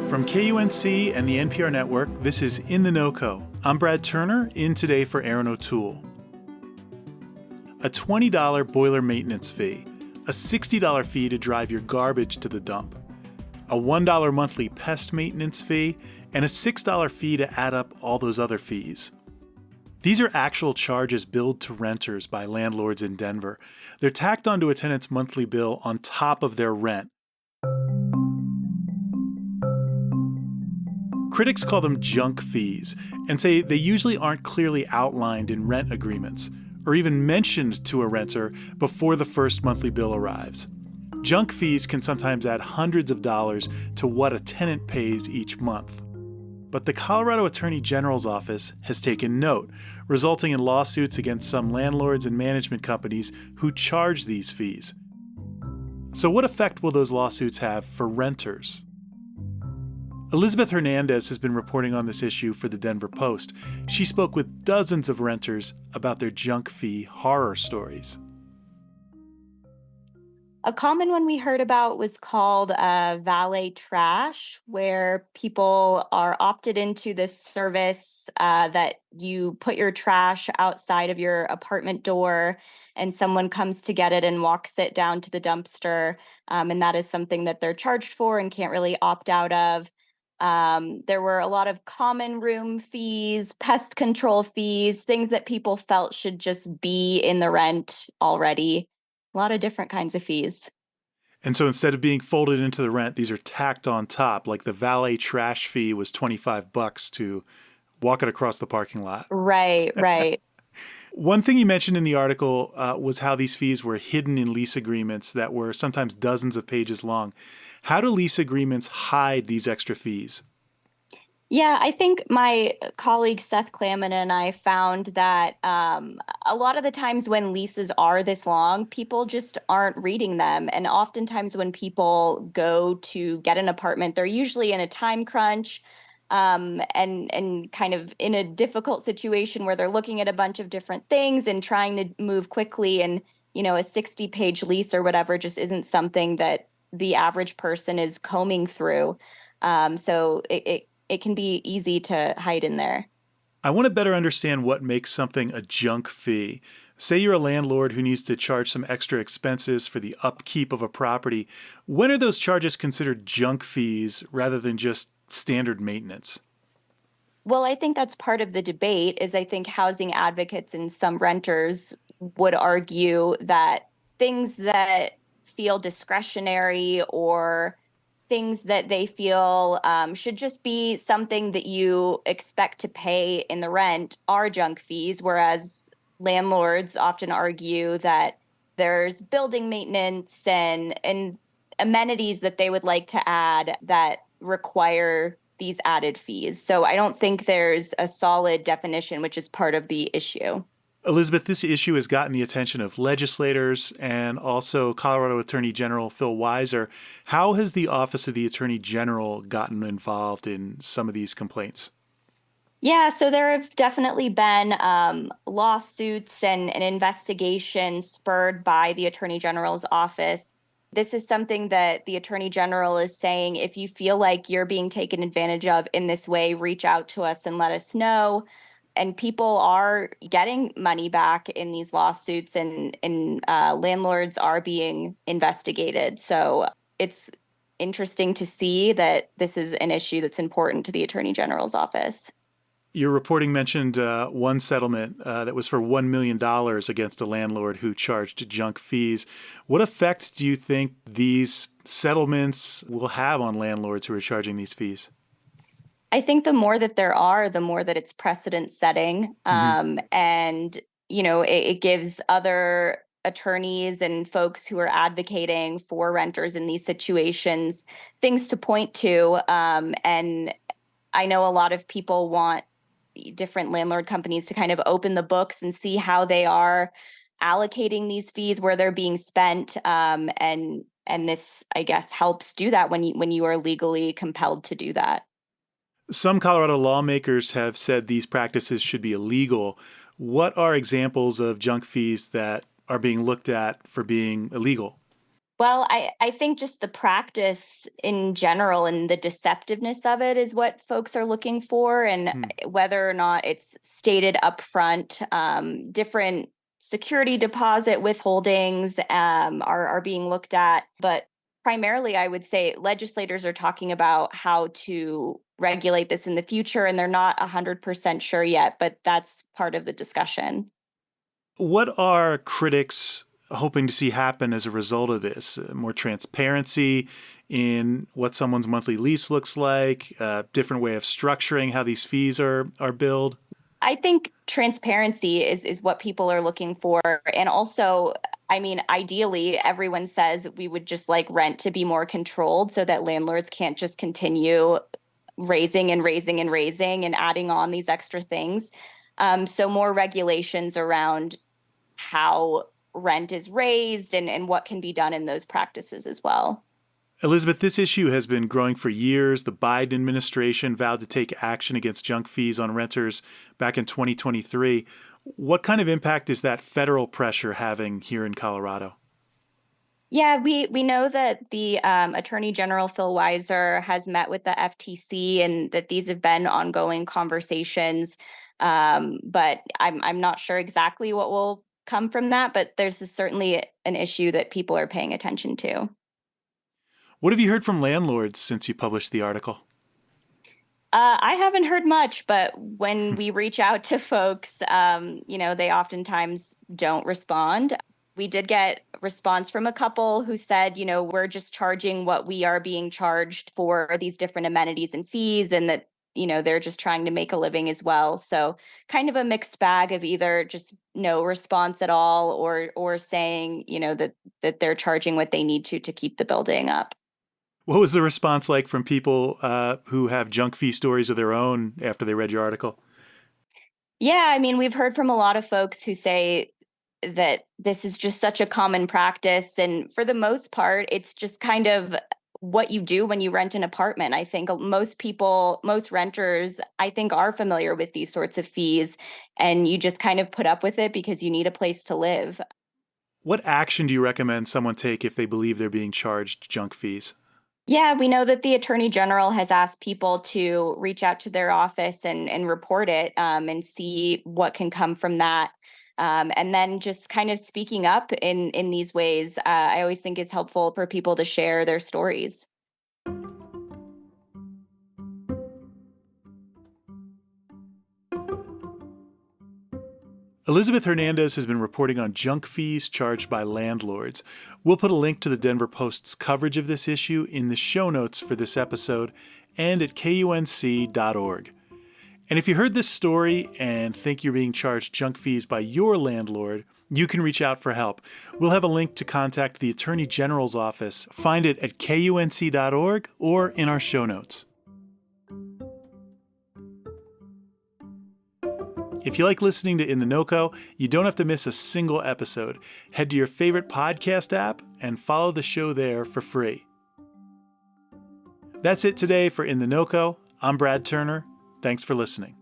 From KUNC and the NPR network, this is In the NoCo. I'm Brad Turner, in today for Aaron O'Toole. A $20 boiler maintenance fee, a $60 fee to drive your garbage to the dump, a $1 monthly pest maintenance fee, and a $6 fee to add up all those other fees. These are actual charges billed to renters by landlords in Denver. They're tacked onto a tenant's monthly bill on top of their rent. Critics call them junk fees and say they usually aren't clearly outlined in rent agreements or even mentioned to a renter before the first monthly bill arrives. Junk fees can sometimes add hundreds of dollars to what a tenant pays each month. But the Colorado Attorney General's office has taken note, resulting in lawsuits against some landlords and management companies who charge these fees. So what effect will those lawsuits have for renters? Elizabeth Hernandez has been reporting on this issue for the Denver Post. She spoke with dozens of renters about their junk fee horror stories. A common one we heard about was called valet trash, where people are opted into this service that you put your trash outside of your apartment door and someone comes to get it and walks it down to the dumpster. And that is something that they're charged for and can't really opt out of. There were a lot of common room fees, pest control fees, things that people felt should just be in the rent already. A lot of different kinds of fees. And so instead of being folded into the rent, these are tacked on top, like the valet trash fee was $25 to walk it across the parking lot. Right. One thing you mentioned in the article was how these fees were hidden in lease agreements that were sometimes dozens of pages long. How do lease agreements hide these extra fees? Yeah, I think my colleague Seth Klamman and I found that a lot of the times when leases are this long, people just aren't reading them. And oftentimes when people go to get an apartment, they're usually in a time crunch and kind of in a difficult situation where they're looking at a bunch of different things and trying to move quickly. And, a 60-page lease or whatever just isn't something that the average person is combing through. So it can be easy to hide in there. I want to better understand what makes something a junk fee. Say you're a landlord who needs to charge some extra expenses for the upkeep of a property. When are those charges considered junk fees rather than just standard maintenance? Well, I think that's part of the debate is I think housing advocates and some renters would argue that things that feel discretionary or things that they feel should just be something that you expect to pay in the rent are junk fees, whereas landlords often argue that there's building maintenance and amenities that they would like to add that require these added fees. So I don't think there's a solid definition, which is part of the issue. Elizabeth, this issue has gotten the attention of legislators and also Colorado Attorney General Phil Weiser. How has the Office of the Attorney General gotten involved in some of these complaints? Yeah, so there have definitely been lawsuits and an investigation spurred by the Attorney General's office. This is something that the Attorney General is saying, if you feel like you're being taken advantage of in this way, reach out to us and let us know. And people are getting money back in these lawsuits and landlords are being investigated. So it's interesting to see that this is an issue that's important to the Attorney General's office. Your reporting mentioned one settlement that was for $1 million against a landlord who charged junk fees. What effect do you think these settlements will have on landlords who are charging these fees? I think the more that there are, the more that it's precedent setting. And, it gives other attorneys and folks who are advocating for renters in these situations things to point to. And I know a lot of people want different landlord companies to kind of open the books and see how they are allocating these fees, where they're being spent. And this, I guess, helps do that when you are legally compelled to do that. Some Colorado lawmakers have said these practices should be illegal. What are examples of junk fees that are being looked at for being illegal? Well, I think just the practice in general and the deceptiveness of it is what folks are looking for, and Hmm. whether or not it's stated upfront. Different security deposit withholdings are being looked at, but primarily, I would say legislators are talking about how to regulate this in the future, and they're not 100% sure yet, but that's part of the discussion. What are critics hoping to see happen as a result of this? More transparency in what someone's monthly lease looks like, a different way of structuring how these fees are billed? I think transparency is what people are looking for. And also, I mean, ideally, everyone says we would just like rent to be more controlled so that landlords can't just continue raising and raising and raising and adding on these extra things. So more regulations around how rent is raised and what can be done in those practices as well. Elizabeth, this issue has been growing for years. The Biden administration vowed to take action against junk fees on renters back in 2023. What kind of impact is that federal pressure having here in Colorado? Yeah, we know that the Attorney General Phil Weiser has met with the FTC and that these have been ongoing conversations. But I'm not sure exactly what will come from that. But there's certainly an issue that people are paying attention to. What have you heard from landlords since you published the article? I haven't heard much, but when we reach out to folks, they oftentimes don't respond. We did get response from a couple who said, we're just charging what we are being charged for these different amenities and fees, and that, they're just trying to make a living as well. So kind of a mixed bag of either just no response at all or saying, that they're charging what they need to keep the building up. What was the response like from people who have junk fee stories of their own after they read your article? Yeah, I mean, we've heard from a lot of folks who say that this is just such a common practice. And for the most part, it's just kind of what you do when you rent an apartment. I think most people, most renters, I think are familiar with these sorts of fees. And you just kind of put up with it because you need a place to live. What action do you recommend someone take if they believe they're being charged junk fees? Yeah, we know that the Attorney General has asked people to reach out to their office and report it and see what can come from that. And then just kind of speaking up in these ways, I always think is helpful for people to share their stories. Elizabeth Hernandez has been reporting on junk fees charged by landlords. We'll put a link to the Denver Post's coverage of this issue in the show notes for this episode and at kunc.org. And if you heard this story and think you're being charged junk fees by your landlord, you can reach out for help. We'll have a link to contact the Attorney General's office. Find it at kunc.org or in our show notes. If you like listening to In the NoCo, you don't have to miss a single episode. Head to your favorite podcast app and follow the show there for free. That's it today for In the NoCo. I'm Brad Turner. Thanks for listening.